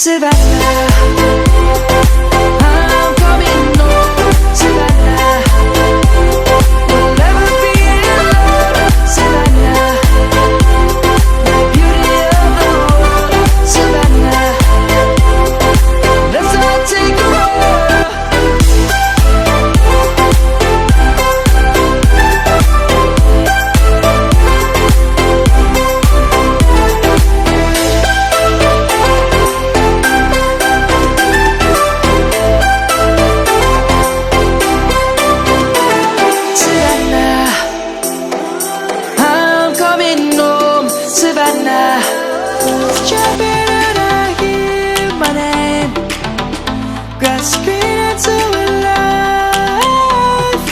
Savannah, I'm coming home, Savannah. We'll never be alone, Savannah. The beauty of the world, Savannah. Let's all take a walk. Savannah, jumping and I hear my name, grasping into life.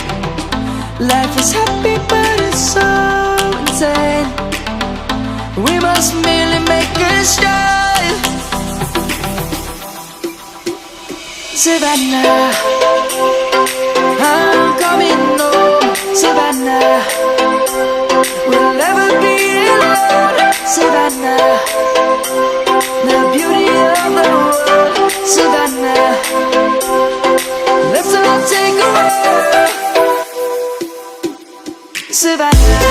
Life is happy but it's so insane. We must merely make a start. Savannah, I'm coming home, Savannah. We'll never be alone, Savannah. The beauty of the world, Savannah. Let's all take a walk, Savannah.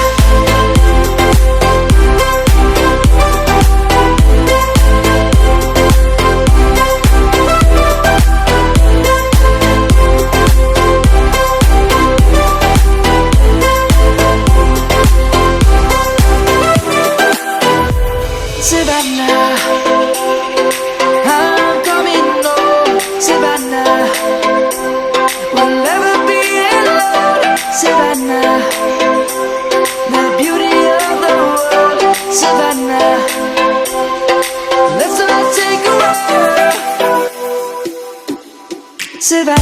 Savannah, I'm coming home, Savannah. We'll never be alone, Savannah. The beauty of the world, Savannah. Let's all take a walk, Savannah.